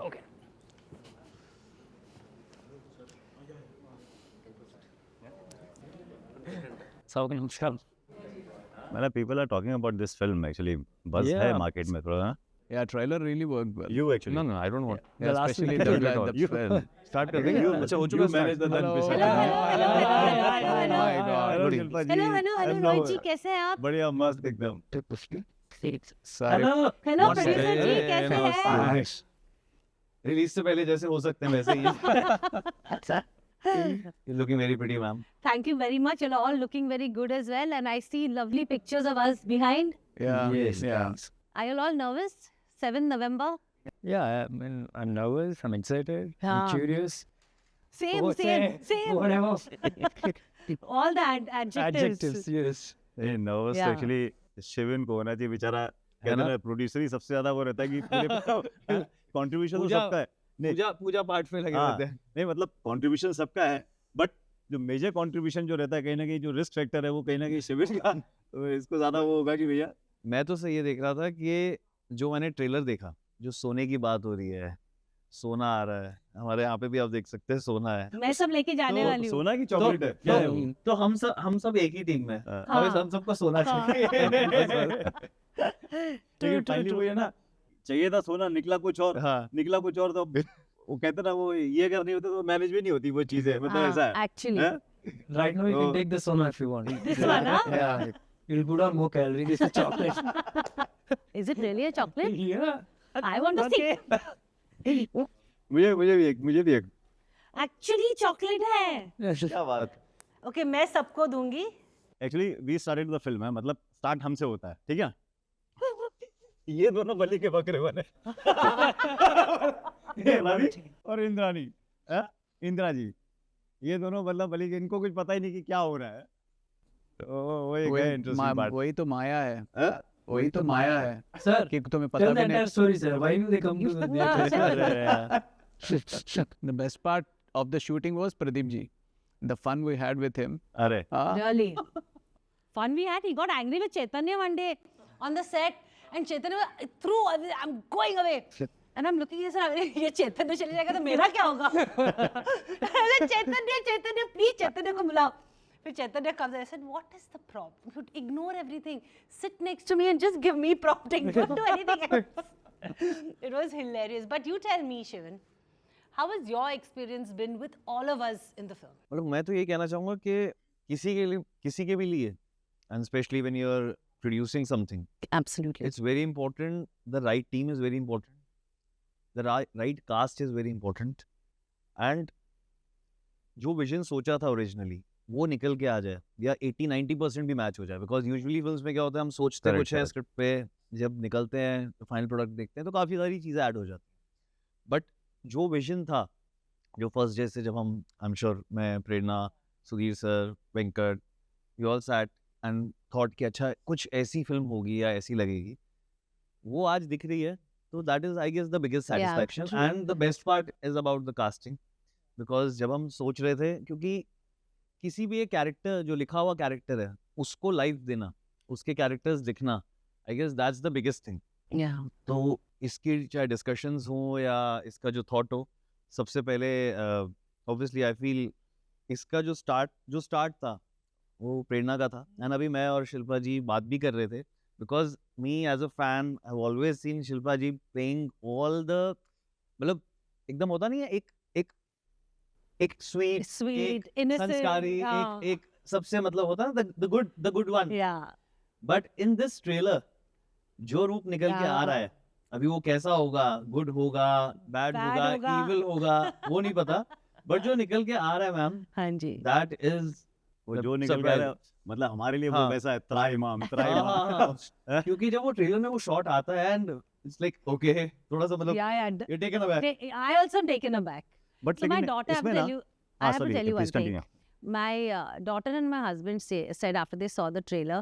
Okay. Namaskar. मतलब people are talking about this film actually. Buzz है Yeah. market में थोड़ा. Yeah, trailer really worked well. You actually. No, I don't want. Yeah, especially the film. Start कर देंगे. अच्छा हो चुका You manage the Hello. done Hello. Oh my God. Hello Good Shilpa ji. Hello Rohit ji, कैसे हैं आप? बढ़िया मस्त एकदम. सारे हेलो प्रोड्यूसर जी, कैसे हैं? रिलीज से पहले जैसे हो सकते हैं वैसे ही. अच्छा. You're looking very pretty, ma'am. Thank you very much. You're all looking very good as well, and I see lovely pictures of us behind. Yeah. Yes. Yeah. Are you all nervous? 7 November. Yeah, I mean, I'm nervous. I'm excited. Yeah. I'm curious. Same. Whatever. All the adjectives. Adjectives. Yes. ये nervous Yeah. actually Shivin को होना चाहिए बेचारा. कहते हैं producer ही सबसे ज्यादा वो रहता है कि कंट्रीब्यूशन तो सबका है. पूजा पाठ में लगे हाँ, रहते हैं. नहीं मतलब कंट्रीब्यूशन सबका है बट जो मेजर कंट्रीब्यूशन जो रहता है कहीं ना कहीं जो रिस्क फैक्टर है वो कहीं ना कहीं शिविर का. तो इसको ज्यादा वो होगा कि भैया मैं तो सही ये देख रहा था कि ये जो मैंने ट्रेलर देखा जो सोने की बात हो रही है सोना आ रहा है हमारे यहाँ पे भी आप देख सकते हैं सोना है मैं सब लेके जाने तो वाली हूँ. सोना की चॉकलेट है. क्या है वो? तो हम सब एक ही टीम में हाँ. हमें हम सबको सोना चाहिए लेकिन फाइनली वो है ना चाहिए था सोना निकला कुछ और. हाँ निकला कुछ और तो वो कहते ना वो ये अगर नहीं होते तो मैनेज भी नहीं होती वो चीजें मतलब ऐसा है. Actually. हैं? Right now, you Oh. can take the sona if you want. This one, huh? Yeah. You'll put on more calories. This is chocolate. Is it really a chocolate? Yeah. I want to see. मुझे भी एक Actually chocolate है. क्या बात. Okay, मैं सबको दूंगी. Actually we started the film है मतलब स्टार्ट हमसे होता है ठीक है. ये दोनों बलि के बकरे बने. ये रवि और इंद्रानी. इंदिरा जी ये दोनों मतलब बलि के इनको कुछ पता ही नहीं कि क्या हो रहा है. तो वो एक है इंटरेस्टिंग पार्ट. वही तो माया है. हाँ? वही तो माया है Sir, कि तुम्हें पता tell the भी नहीं. entire story, sir. Why do they come to the The best part of the shooting was Pradeep ji. The fun we had with him. अरे Really? Fun we had. He got angry with Chaitanya one day on the set, and Chaitanya threw. I'm going away. And I'm looking at sir. ये चैतन्य चले जाएगा तो मेरा क्या होगा? चैतन्य please चैतन्य को बुलाओ. फिर चैतन्य comes. I said, what is the problem? You ignore everything. Sit next to me and just give me prompting. Don't do anything else. It was hilarious. But you tell me, Shivan, how has your experience been with all of us in the film? मतलब मैं तो ये कहना चाहूंगा कि किसी के भी लिए and especially when you are producing something Absolutely. it's very important the right team is very important the right cast is very important and जो विजन सोचा था ओरिजिनली वो निकल के आ जाए या 80-90% भी मैच हो जाए बिकॉज यूजुअली फिल्म्स में क्या होता है हम सोचते Correct, कुछ है correct. स्क्रिप्ट पे जब निकलते हैं तो फाइनल प्रोडक्ट देखते हैं तो काफ़ी सारी चीज़ें ऐड हो जाती हैं बट जो विजन था जो फर्स्ट डे से जब हम आई एम श्योर मैं Prerna Sudhir sir Venkat we all sat and thought कि अच्छा कुछ ऐसी फिल्म होगी या ऐसी लगेगी वो आज दिख रही है तो that is I guess the biggest Yeah, satisfaction true. And the best part is about the casting because जब हम सोच रहे थे क्योंकि किसी भी एक कैरेक्टर जो लिखा हुआ कैरेक्टर है उसको लाइफ देना उसके कैरेक्टर्स दिखना I guess that's the biggest thing Yeah. तो इसकी चाहे डिस्कशंस हो या इसका जो थॉट हो सबसे पहले ऑब्वियसली आई फील इसका जो स्टार्ट था वो प्रेरणा का था एंड अभी मैं और शिल्पा जी बात भी कर रहे थे because me as a fan I have always seen Shilpa ji playing all the मतलब एकदम होता नहीं है एक स्वीट Sweet, innocent. संस्कारी yeah. एक सबसे मतलब होता है the good one Yeah. But in this trailer जो रूप निकल के आ Yeah. रहा है अभी वो कैसा होगा गुड होगा बैड Bad होगा होगा। इविल होगा वो नहीं पता बट जो निकल के आ रहा है मैम हाँ जी. दैट इज वो जो निकल गया है, मतलब हमारे लिए वो हाँ। वैसा है त्राहिमाम त्राहिमाम. क्योंकि जब वो ट्रेलर में वो शॉट आता है एंड इट्स लाइक ओके थोड़ा सा मतलब Yeah, yeah. You taken aback I also am taken aback. But So my daughter, I have इसमें to ना tell you, I have to sorry, tell you one please thing. continue. My daughter and my husband said after they saw the trailer,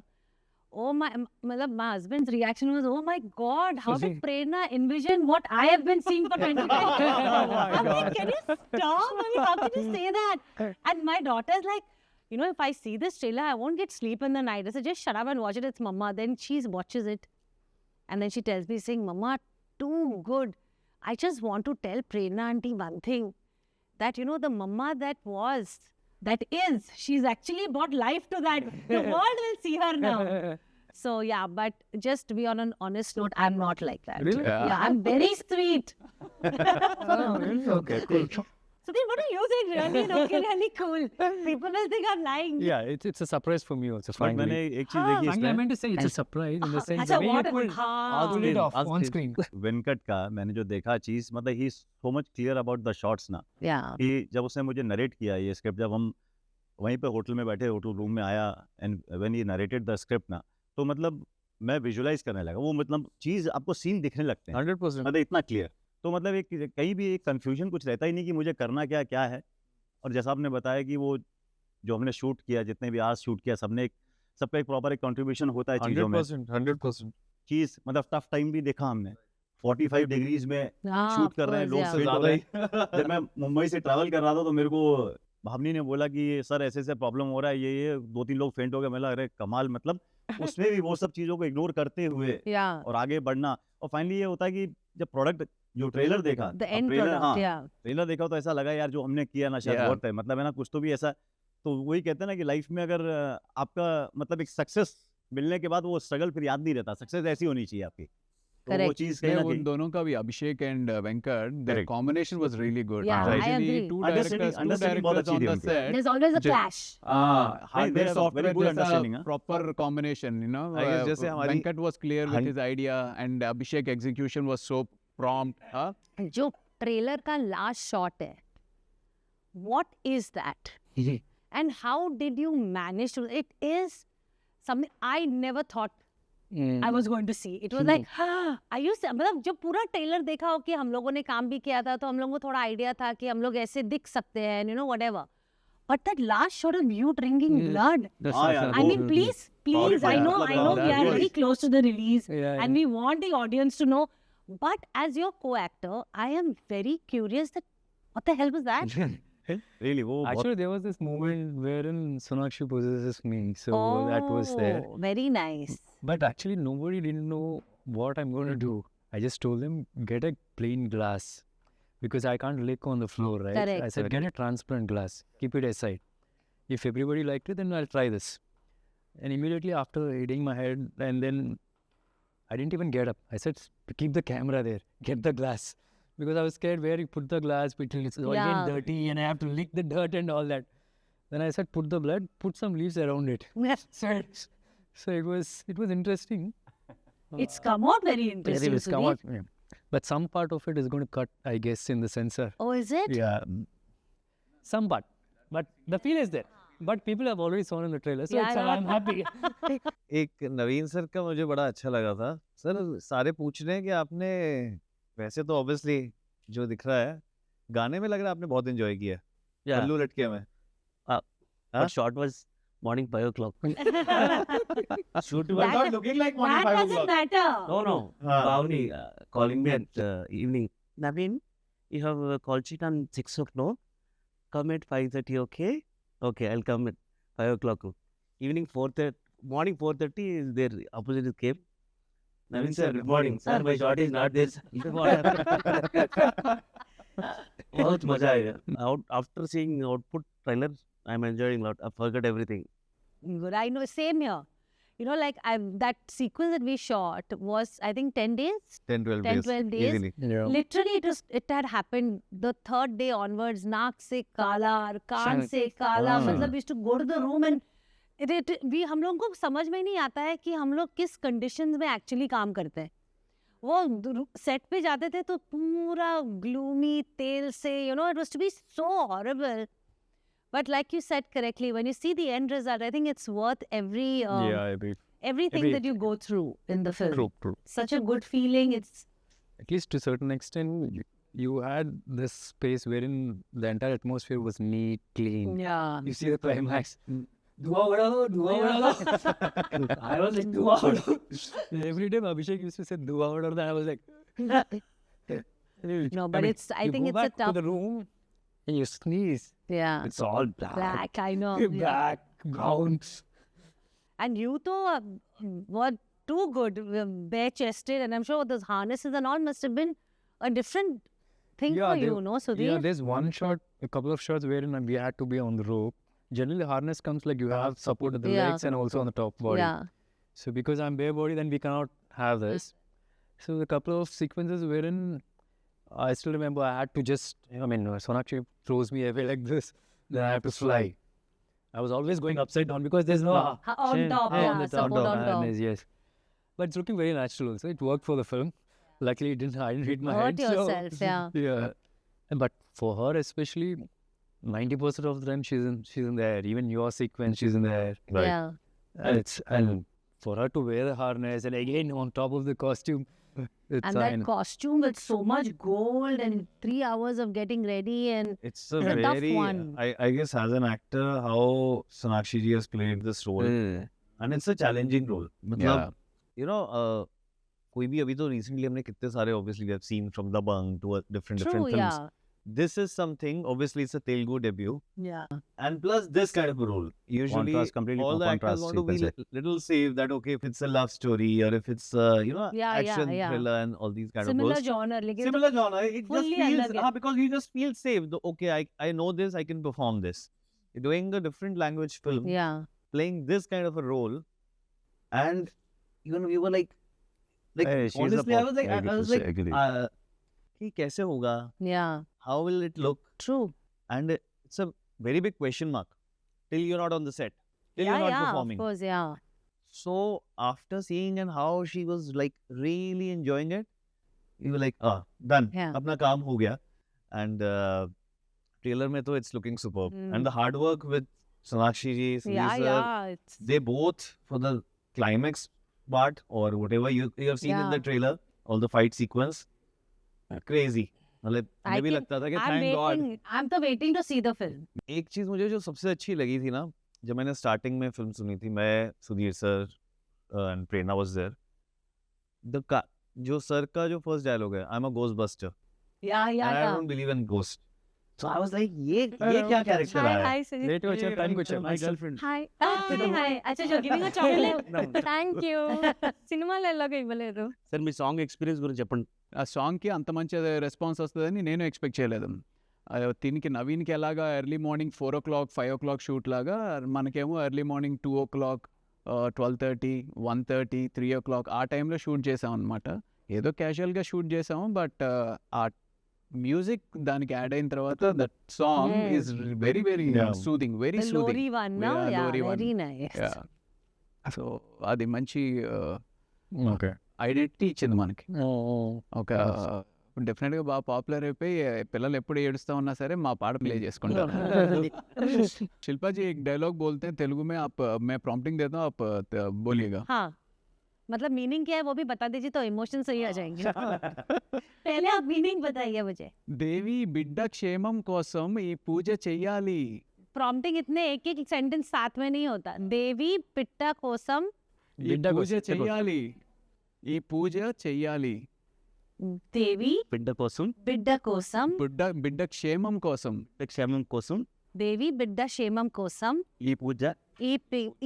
oh my, my husband's reaction was, oh my God, how did Prerna envision what I have been seeing for 20 years? I'm like, can you stop? I mean, how can you say that? And my daughter's like, you know, if I see this trailer, I won't get sleep in the night. I said, just shut up and watch it. It's Mama. Then she watches it. And then she tells me, saying, Mama, too good. I just want to tell Prerna auntie one thing, that, you know, the mama that is, she's actually brought life to that. The world will see her now. So yeah, but just to be on an honest note, I'm not like that. Really? Yeah, I'm very sweet. Oh, really? Okay, cool. So then what do you think? Really looking really cool. People will think I'm lying. Yeah, it's a surprise for me also. But Finally, मैंने एक चीज हाँ, देखी finally I इसमें meant to say it's a surprise in the sense अच्छा, that we what? pulled हाँ. pulled it off on on screen. screen. Venkat का मैंने जो देखा चीज मतलब ही so much clear about the shots ना Yeah. कि जब उसने मुझे नरेट किया ये स्क्रिप्ट जब हम वहीं पे होटल में बैठे होटल रूम में आया and when he narrated the script ना तो मतलब मैं विजुलाइज करने लगा वो मतलब चीज आपको सीन दिखने लगते हैं 100%. मतलब इतना क्लियर तो मतलब एक कहीं भी एक कंफ्यूजन कुछ रहता ही नहीं कि मुझे करना क्या क्या है और जैसा आपने बताया कि वो जो हमने शूट किया जितने भी आज शूट किया सबका एक प्रॉपर एक कंट्रीब्यूशन होता है चीजों में 100%. चीज मतलब टफ टाइम भी देखा हमने 45 डिग्रीज में हाँ, शूट of कर रहे हैं course, लोग yeah. faint हो रहे हैं जब मैं मुंबई से ट्रैवल कर रहा था तो मेरे को भावनी ने बोला कि सर ऐसे ऐसे प्रॉब्लम हो रहा है ये 2-3 लोग फेंट हो गए मैं लगा अरे कमाल मतलब उसमें भी वो सब चीजों को इग्नोर करते हुए Yeah. और आगे बढ़ना और फाइनली ये होता है कि जब प्रोडक्ट जो ट्रेलर देखा The end product, yeah. Trailer देखा तो ऐसा लगा यार जो हमने किया ना शायद Yeah. बहुत है मतलब है ना कुछ तो भी ऐसा तो वही कहते हैं ना कि लाइफ में अगर आपका मतलब एक सक्सेस मिलने के बाद वो स्ट्रगल फिर याद नहीं रहता सक्सेस ऐसी होनी चाहिए आपकी तो वो Correct. चीज कहीं Yeah, ना उन कहीं दोनों का भी Abhishek and Venkat, their Correct. combination was really good. Yeah, Right. I Usually agree. two Understanding बहुत directors on अच्छी the थी उनकी. set. There's always a Ju- clash. Hardware there's a very software good जैसा understanding, huh? proper combination, you know. I guess जैसे हमारी Venkat was clear with hun- his idea and Abhishek execution was so prompt. Huh? जो trailer का last shot है, what is that? And how did you manage to? It is something I never thought I was going to see. It was like, I used to, मतलब जब पूरा trailer देखा हो कि हम लोगों ने काम भी किया था तो हम लोगों को थोड़ा आइडिया था कि हम लोग ऐसे दिख सकते हैं, you know, whatever. But that last shot of you drinking blood. हाँ यार, I mean, please, Sorry, I know yeah. we are That very was- close to the release Yeah, and we want the audience to know. But as your co-actor, I am very curious that what the hell was that? really वो बहुत Actually, there was this moment wherein Sonakshi possesses me, so that was there. Oh, very nice. But actually, nobody didn't know what I'm going to do. I just told them, get a plain glass because I can't lick on the floor, right? Correct. I said, get a transparent glass, keep it aside. If everybody liked it, then I'll try this. And immediately after hitting my head, and then I didn't even get up. I said, keep the camera there, get the glass. Because I was scared where you put the glass, it's all Yeah. get dirty and I have to lick the dirt and all that. Then I said, put the blood, put some leaves around it. So it was interesting. It's come out very interesting. It's come Sudhir. out, yeah. But some part of it is going to cut, I guess, in the censor. Oh, is it? Yeah. Some part. But the feel is there. But people have already saw in the trailer. So Yeah, it's, I know. I'm happy. एक नवीन sir का मुझे बड़ा अच्छा लगा था sir सारे पूछ रहे हैं कि आपने वैसे तो ऑब्वियसली जो दिख रहा है गाने में लग रहा है आपने बहुत एंजॉय किया Yeah, पल्लू लटके में but shot was morning 5 o'clock. Shoot was That- not looking like morning That 5 doesn't o'clock. matter. No. हाँ. Bhavani calling me at evening. Naveen, you have a call sheet on 6 o'clock. Come at 5:30, okay? Okay, I'll come at 5 o'clock. Evening 4:30, morning 4:30 is there. Opposite came. Naveen sir, good morning. Sir, my shot is not this. बहुत मजा आया. After seeing output trailer, I'm enjoying a lot. I forgot everything. Good. I know. Same here. You know, like that sequence that we shot was, I think, 10 days? 10-12 10, days 12 days. easily Yeah. Literally, it had happened the third day onwards. Naak se kala, और कान से काला. हाँ. मतलब we used to go to the room and हम लोगों को समझ में नहीं आता है कि हम लोग किस conditions में actually काम करते हैं. वो सेट पे जाते थे तो पूरा gloomy तेल से, you know, it was to be so horrible. But like you said correctly, when you see the end result, I think it's worth every Yeah, I agree. everything every- that you go through in the film. True. Such a good feeling. It's At least to a certain extent, you had this space wherein the entire atmosphere was neat, clean. yeah. You see the climax. Dua uda do. I was like, dua uda. Every time Abhishek used to say dua uda, then I was like, No, but it's. I you think go it's a back tough. to the room and you sneeze. Yeah. It's all black. Black. I know. Yeah. Black, brown. And you were too good, bare chested, and I'm sure those harnesses and all must have been a different thing Yeah, for they- you, no, Sudhir? Yeah, there's one shot, a couple of shots wherein we had to be on the rope. Generally, the harness comes like you have support at the Yeah. legs and also on the top body. Yeah. So because I'm bare body, then we cannot have this. So a couple of sequences wherein I still remember I had to just, Sonakshi throws me away like this, then I have to fly. I was always going upside down because there's no On top, on yeah, the support on top. harness, yes. But it's looking very natural also. It worked for the film. Luckily, I didn't hit my Hurt head. so- yourself, yeah. yeah. But for her especially, 90% of the time she's in there. Even your sequence, she's in there. Yeah. And for her to wear the harness and again on top of the costume, it's And that costume with so much gold and 3 hours of getting ready and It's a It's a tough very, one. I guess as an actor, how Sonakshi ji has played this role, and it's a challenging role. मतलब, you know, कोई भी अभी तो recently हमने कितने सारे obviously we have seen from Dabangg to different true, films. yeah. This is something, obviously it's a Telugu debut, Yeah. and plus this kind of a role. Usually Contrast, completely all the actors contrast want to be sequence little safe that okay, if it's a love story or if it's Yeah, action yeah. thriller and all these kind Similar of roles. genre, लेकिन Similar genre, it just fully feels अलग है. because you just feel safe. Okay, I know this, I can perform this. You're doing a different language film, yeah. playing this kind of a role, and you were like Hey, she's a honestly, I pop- was like, I I get to was say, like, agree. कि कैसे होगा? Yeah. How will it look? True. And it's a very big question mark till you're not on the set, till Yeah, you're not yeah, performing. of course, yeah. So after seeing and how she was like really enjoying it, you were like, done. Yeah. अपना काम हो गया. And trailer में तो it's looking superb. And the hard work with Sonakshi ji, Sudhir Yeah, sir, yeah. It's, they both for the climax part or whatever you have seen in the Yeah. trailer, all the fight sequence, crazy. मतलब I मुझे भी think लगता था कि I'm thank God. waiting. I'm so waiting to see the film. एक चीज मुझे जो सबसे अच्छी लगी थी ना, जब मैंने स्टार्टिंग में फिल्म सुनी थी, मैं Sudhir sir and Prerna was there, जो सर का जो फर्स्ट डायलॉग है, I am a ghost buster Yeah, yeah, and I yeah. Don't believe in ghost. So I was like ये क्या कैरेक्टर Hi, है? hi, Sudhir. Late watch time kuch My girlfriend. Hi. Hi. अच्छा, you're giving a chocolate? Thank you. సినిమాలలో ఇవ్వలేదు. Sir మీ song experience గురించి చెప్పండి. ఆ సాంగ్కి అంత మంచి రెస్పాన్స్ వస్తుందని నేను ఎక్స్పెక్ట్ చేయలేదు. దీనికి నవీన్కి ఎలాగా early morning 4 o'clock 5 o'clock shoot లాగా మనకేమో ఎర్లీ మార్నింగ్ 2 o'clock 12:30 1:30 3 o'clock ఆ టైంలో షూట్ చేసాం అనమాట. ఏదో క్యాజువల్గా షూట్ చేసాము, బట్ ఆ మ్యూజిక్ దానికి యాడ్ అయిన తర్వాత that song is very very Yeah. Soothing, very The soothing. Lori one, no? Yeah, Yeah, Lori one. very nice. So అది మంచి Okay. ఐడెంటిటీ ఇచ్చింది మనకి. Oh. ఒక డెఫినెట్గా బాగా పాపులర్ అయిపోయి పిల్లలు ఎప్పుడు ఏడుస్తా ఉన్నా సరే మా పాట ప్లే చేసుకుంటారు. शिल्पा जी एक डायलॉग बोलते हैं तेलुगु में, आप मैं प्रॉम्प्टिंग देता हूँ, आप बोलिएगा. हाँ. मतलब मीनिंग क्या है वो भी बता दीजिए तो इमोशन सही आ जाएंगे. पहले आप मीनिंग बताइए मुझे. దేవి బిడ్డ క్షేమం కోసం ఈ పూజ చెయ్యాలి. प्रॉम्प्टिंग इतने एक एक सेंटेंस साथ में नहीं होता. देवी पिट्टा कोसम ఈ బిడ్డ పూజ కోసం. చెయ్యాలి. ఈ పూజ చెయ్యాలి. देवी బిడ్డ కోసం, బిడ్డ కోసం బిడ్డ క్షేమం కోసం. క్షేమం కోసం దేవి బిడ్డ క్షేమం కోసం ఈ పూజ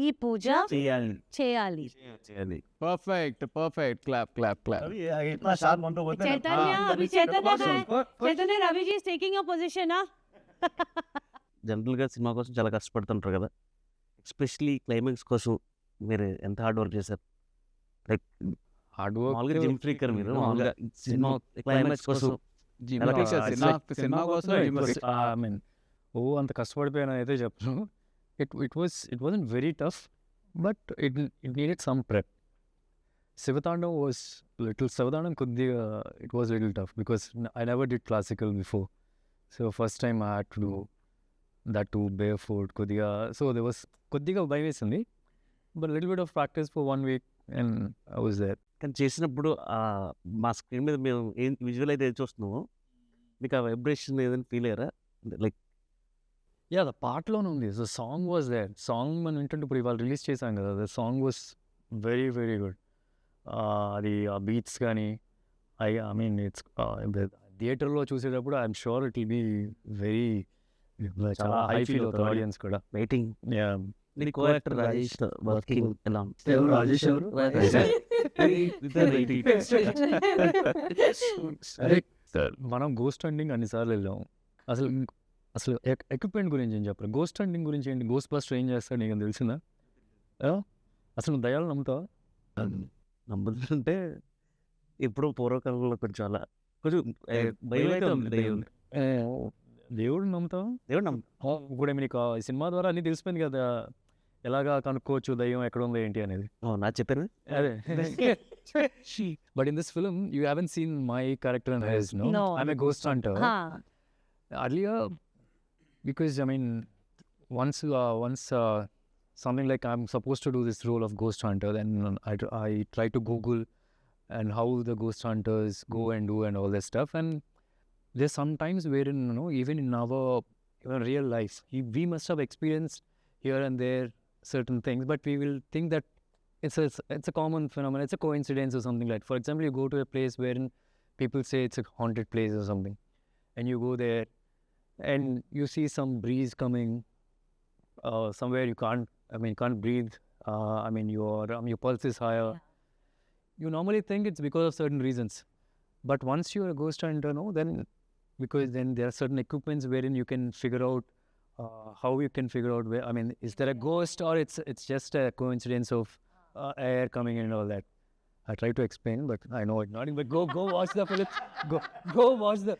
ఈ పూజ చేయాలి. చేయాలి. చేయాలి. Perfect perfect, clap clap clap. अभी ये इतना शार्प मंत्र बोलते हैं ना। चैतन्य हाँ, अभी चैतन्य का है. चैतन्य Ravi ji is taking your position. జనరల్గా సినిమా కోసం చాలా కష్టపడుతుంటారు కదా, ఎస్పెషలీ క్లైమాక్స్ కోసం మీరు ఎంత హార్డ్ వర్క్ చేశారు? Like Hard work. మామూలుగా జిమ్ ఫ్రీకర్ మీరు, మామూలుగా సినిమా క్లైమాక్స్ కోసం జిమ్ సినిమా కోసం No, it gym was, freak. I mean, అంత కష్టపడిపోయాను అయితే చెప్పను. It wasn't very tough, but it needed some prep. Sivatandavam కొద్దిగా it was a little tough because I never did classical before. So first time I had to do that too barefoot కొద్దిగా. So there was కొద్దిగా భయం వేసింది, but a little bit of practice for 1 week and I was there. కానీ చేసినప్పుడు మా screen మీద మేము ఏం విజువల్ అయితే చూస్తున్నామో మీకు ఆ వైబ్రేషన్ ఏదైనా ఫీల్ అయ్యారా? లైక్ Yeah, the పాటలోనే ఉంది. The song was there. Song మనం వింటుంటే ఇప్పుడు ఇవాళ రిలీజ్ చేశాం కదా, the song was very very good. అది ఆ బీట్స్ కానీ ఐ మీన్ ఇట్స్ థియేటర్లో చూసేటప్పుడు I'm sure it will be very చాలా హై ఫీల్ అవుతుంది ఆడియన్స్ కూడా. వెయిటింగ్. Yeah. మీ కో యాక్టర్ రాజేష్ వర్కింగ్ ఎలా ఉంది? ఎవరు రాజేష్ ఎవరు? అరే మనం గోస్ట్ హంటింగ్ అన్నిసార్లు వెళ్ళాం. అసలు అసలు ఎక్విప్మెంట్ గురించి ఏం చెప్పరు. గోస్ట్ హంటింగ్ గురించి ఏంటి? గోస్ట్ బస్టర్ ఏం చేస్తాడు నీకు తెలిసిందా? అసలు నువ్వు దయ్యాలు నమ్ముతావా? నమ్ముతుంటే ఇప్పుడు పూర్వకాలంలో కొంచెం అలా కొంచెం భయం అయితే ఉంది దయ్యం. దేవుడు నమ్ముతావా? దేవుడు నమ్ము ఇప్పుడు నీకు ఈ సినిమా ద్వారా అన్నీ తెలిసిపోయింది కదా, ఎలాగా కనుక్కోవచ్చు దయ్యం ఎక్కడ ఉందో ఏంటి అనేది. నా చెప్పాను అదే but in this film you haven't seen my character and హైస్. No, No. I'm a ghost hunter. Huh. Earlier, because I mean, once something like I'm supposed to do this role of ghost hunter, then I try to Google and how the ghost hunters go and do and all that stuff. And there's sometimes wherein, even in our real life, we must have experienced here and there certain things, but we will think that it's a common phenomenon, it's a coincidence or something like. For example, you go to a place wherein people say it's a haunted place or something, and you go there and you see some breeze coming somewhere you can't breathe. Your pulse is higher. Yeah. You normally think it's because of certain reasons, but once you're a ghost hunter, then because then there are certain equipments wherein you can figure out how you can figure out where, is there a ghost or it's just a coincidence of air coming in and all that. I try to explain, but I know it's not. But go watch the film. Go watch the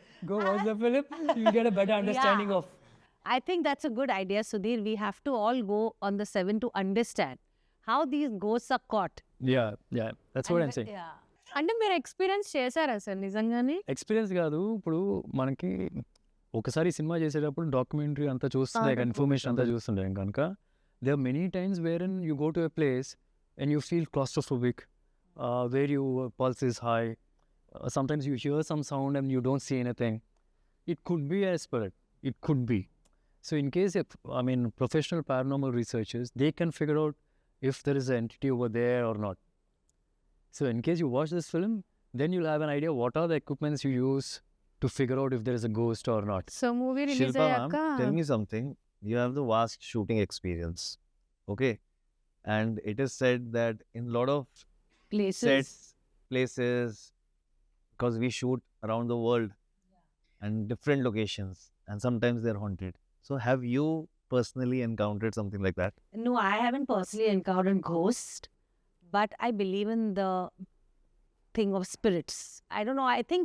film. You'll get a better understanding of. I think that's a good idea, Sudhir. We have to all go on the 7 to understand how these ghosts are caught. Yeah. That's what I'm saying. Yeah. అంటే మీరు experience చేశారా sir నిజంగానే? Experience కాదు, ఇప్పుడు మనకి ఒకసారి cinema చేసేటప్పుడు documentary అంతా చూస్తుండే, ఇన్ఫర్మేషన్ అంతా చూస్తుండే కనుక there are many times wherein you go to a place and you feel claustrophobic, where your pulse is high. Sometimes you hear some sound and you don't see anything. It could be a spirit. It could be. So in case professional paranormal researchers, they can figure out if there is an entity over there or not. So in case you watch this film, then you'll have an idea what are the equipments you use to figure out if there is a ghost or not. So movie release Shilpa అయ్యాక ma'am, tell me something. You have the vast shooting experience, okay? And it is said that in a lot of Places. sets, places, because we shoot around the world and different locations, and sometimes they're haunted. So have you personally encountered something like that? No, I haven't personally encountered ghosts, but I believe in the thing of spirits. I don't know. I think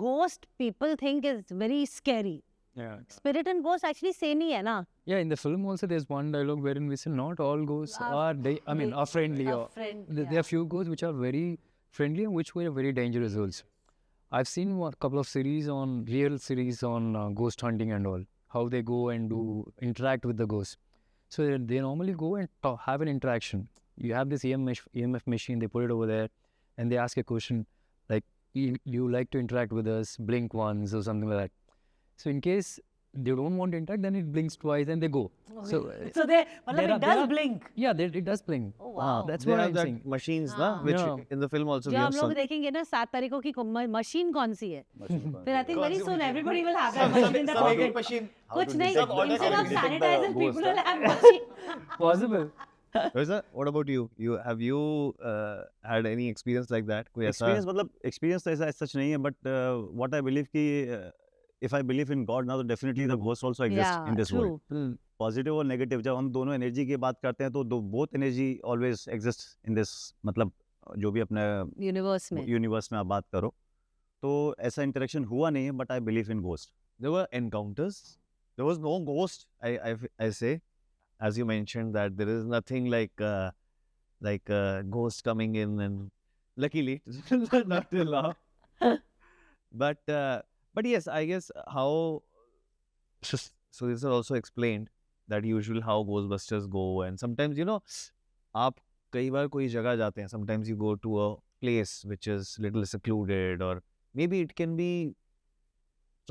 ghost people think is very scary. Yeah. Spirit and ghost actually same ही है ना? Yeah, in the film also there's one dialogue wherein we say not all ghosts are friendly. A Or friend. there are few ghosts which are very friendly and which were very dangerous also. I've seen a couple of real series on ghost hunting and all, how they go and interact with the ghosts. So they normally go and have an interaction. You have this EMF machine, they put it over there and they ask a question like, you like to interact with us, blink once or something like that. So in case they don't want to interact, then it blinks twice and they go. So So there it are- does there are- blink. yeah, it does blink. Oh wow. That's They what have I'm that saying. machines, na, हाँ. which Yeah. in the film also जो we हम have लोग some. देखेंगे ना 7 तारीख को machine कौन सी है? फिर I think very कौन सी soon machine? everybody will have that machine in the pocket. machine. कुछ नहीं, detect the- instead how of to detect the sanitizers, ghost, people will huh? have machine. Possible. Sir, what about you? Have you had any experience like that? कोई ऐसा experience मतलब experience तो ऐसा सच नहीं है, but what I believe कि if I believe in God ना, तो definitely the ghost also exist in this world. true. Positive और नेगेटिव, जब हम दोनों एनर्जी की बात करते हैं तो both energy always exist in this, मतलब जो भी अपने Universe में. यूनिवर्स में आप बात करो, तो ऐसा इंटरेक्शन हुआ नहीं है, but I believe in ghost. there were encounters? There was no ghost. I say, as you mentioned that there is nothing like ghost coming in, and luckily not till now. But yes, I guess how. So this is also explained that usually how Ghostbusters go, and sometimes आप कई बार कोई जगह जाते हैं. Sometimes you go to a place which is little secluded, or maybe it can be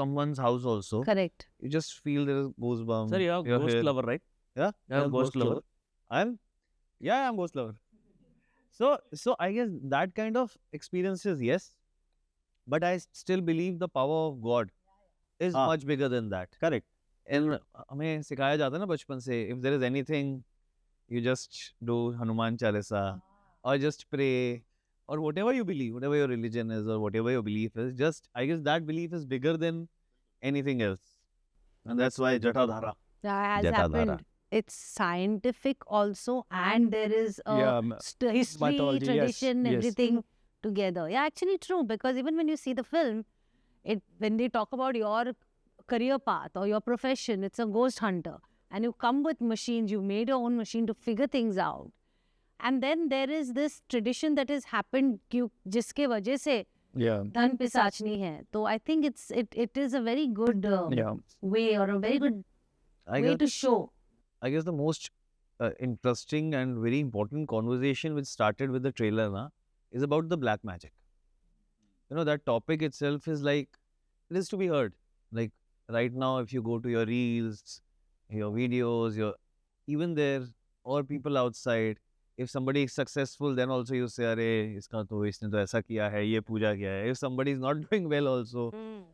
someone's house also. Correct. You just feel there is goosebumps. Sir, you are you're ghost here. lover, right? Yeah, You are I'm ghost lover. I'm ghost lover. So I guess that kind of experiences, yes, but I still believe the power of God is हाँ. much bigger than that. Correct. And हमें सिखाया जाता है ना बचपन से, if there is anything, you just do Hanuman Chalisa or just pray or whatever you believe, whatever your religion is or whatever your belief is, just I guess that belief is bigger than anything else. And that's why Jatadhara. That has Jatadhara. happened. It's scientific also, and there is a Yeah, history, mythology, yes, tradition, yes. everything together. Yeah, actually true. Because even when you see the film, when they talk about your career path or your profession, it's a ghost hunter, and you come with machines. You made your own machine to figure things out, and then there is this tradition that has happened, जिसके वजह से Yeah. धन पिशाचनी है. So I think it is a very good Yeah. way, or a very good I way guess, to show. I guess the most interesting and very important conversation which started with the trailer is about the black magic. You know, that topic itself is like, it is to be heard. Like right now, if you go to your reels, your videos, even there, or people outside, if somebody is successful, then also you say, "Arey, इसने तो ऐसा किया है, ये पूजा किया है." If somebody is not doing well also,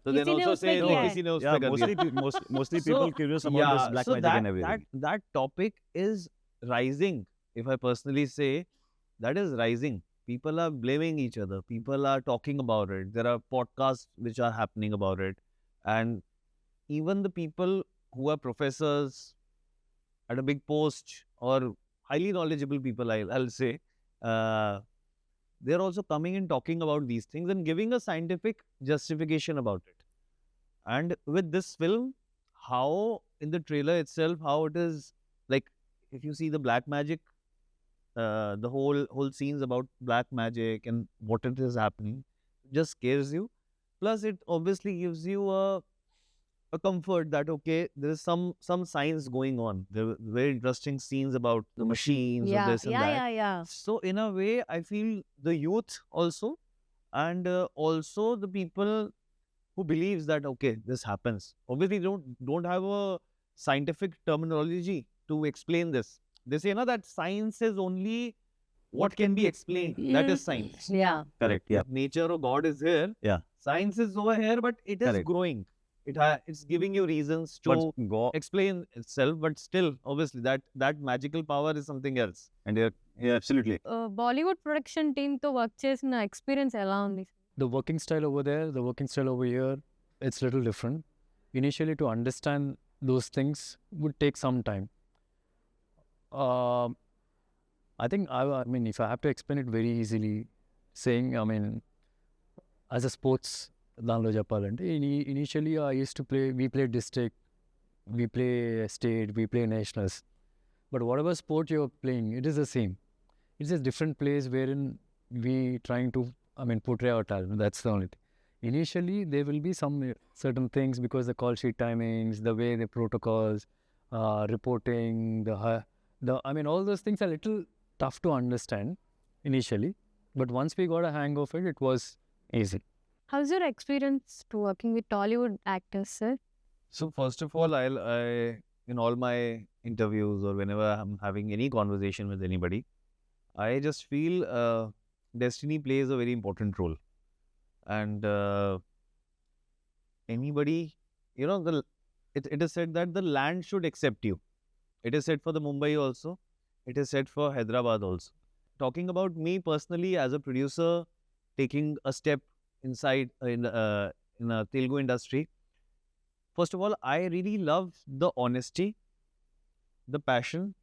so then किसी ने also उस पे say, "No, किया है." किसी ने उस Yeah, पे कर दिया." mostly So, people curious about this black magic and everything. that topic is rising. If I personally say, that is rising. People are blaming each other. People are talking about it. There are podcasts which are happening about it, and even the people who are professors at a big post or highly knowledgeable people, I'll say, they're also coming and talking about these things and giving a scientific justification about it. And with this film, how in the trailer itself, how it is like, if you see the black magic, the whole scenes about black magic and what it is happening, just scares you. Plus, it obviously gives you a comfort that okay, there is some science going on. There were very interesting scenes about the machines or this and that. Yeah. So in a way, I feel the youth also, and also the people who believes that okay, this happens. Obviously, don't have a scientific terminology to explain this. They say that science is only what can be explained. That is science. Yeah. Correct. Yeah. Nature or God is here. Yeah. Science is over here, but it is Correct. growing. It's giving you reasons to But go explain itself, but still, obviously, that magical power is something else. and yeah, absolutely. Bollywood production team తో work చేసిన experience ఎలా ఉంది? The working style over there, the working style over here, it's little different. Initially, to understand those things would take some time. I think, I mean, if I have to explain it very easily, saying, I mean, as a sports, దానిలో చెప్పాలంటే initially I used to play, we play district, we play state, we play nationals. But whatever sport you're playing, it is the same. It's a different place wherein we trying to, I mean, portray our talent. That's the only thing. Initially, there will be some certain things because the call sheet timings, the way the protocols, reporting, I mean, all those things are little tough to understand initially. But once we got a hang of it, it was easy. How's your experience to working with Tollywood actors, sir? So first of all, I in all my interviews or whenever I'm having any conversation with anybody, I just feel destiny plays a very important role. And anybody, it is said that the land should accept you. It is said for the Mumbai also. It is said for Hyderabad also. Talking about me personally as a producer, taking a step inside in a Telugu industry. First of all, I really love the honesty, the passion.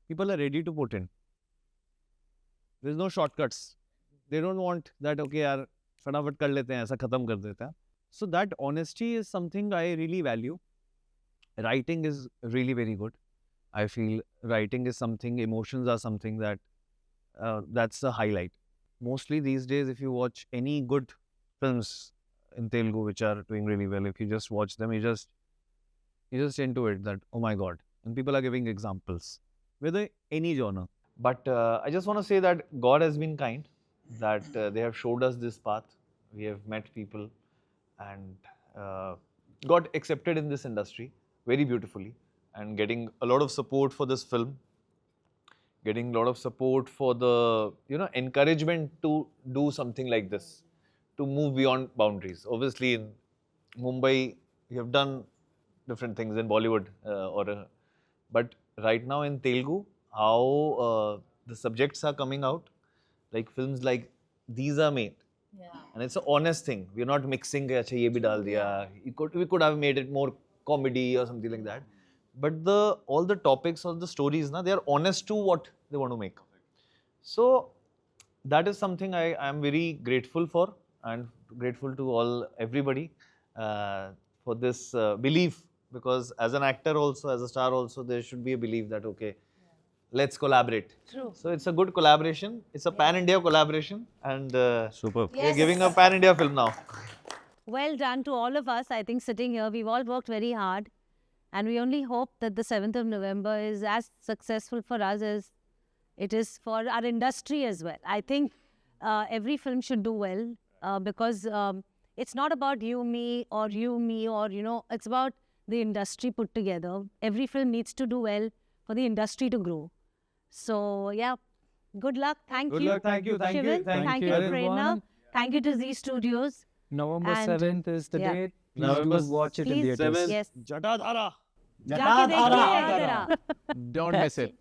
People are ready to put in. There's no shortcuts. They don't want that, okay, yaar, फटाफट कर लेते हैं, ऐसा खत्म कर देते हैं. So that honesty is something I really value. Writing is really very good. I feel writing is something, emotions are something that's a highlight. Mostly these days, if you watch any good films in Telugu which are doing really well, if you just watch them, you just into it that, oh my God. And people are giving examples, whether any genre. But I just want to say that God has been kind, that they have showed us this path. We have met people and got accepted in this industry very beautifully, and getting a lot of support for this film, getting a lot of support for the encouragement to do something like this, to move beyond boundaries. Obviously in Mumbai you have done different things in Bollywood but right now in Telugu, how the subjects are coming out, like films like these are made. And it's an honest thing. We're not mixing ke, "Acha, ye bhi dal diya." We could have made it more comedy or something like that. But all the topics or the stories, they are honest to what they want to make. So that is something I am very grateful for, and grateful to everybody for this belief. Because as an actor also, as a star also, there should be a belief that okay, let's collaborate. True. So it's a good collaboration. It's a pan-India collaboration, and Superb. we're giving a pan-India film now. Well done to all of us. I think sitting here, we've all worked very hard. And we only hope that the 7th of November is as successful for us as it is for our industry as well. I think every film should do well because it's not about you, me, or it's about the industry put together. Every film needs to do well for the industry to grow. So, yeah, good luck. Thank Good you. luck. Thank you. Thank you. Shivan, thank you to everyone. Prerna. Thank you to Z Studios. November And, 7th is the yeah. date. Please November do watch it in Please, theaters. yes. Jatadhara. जाके देखिए, Don't miss it.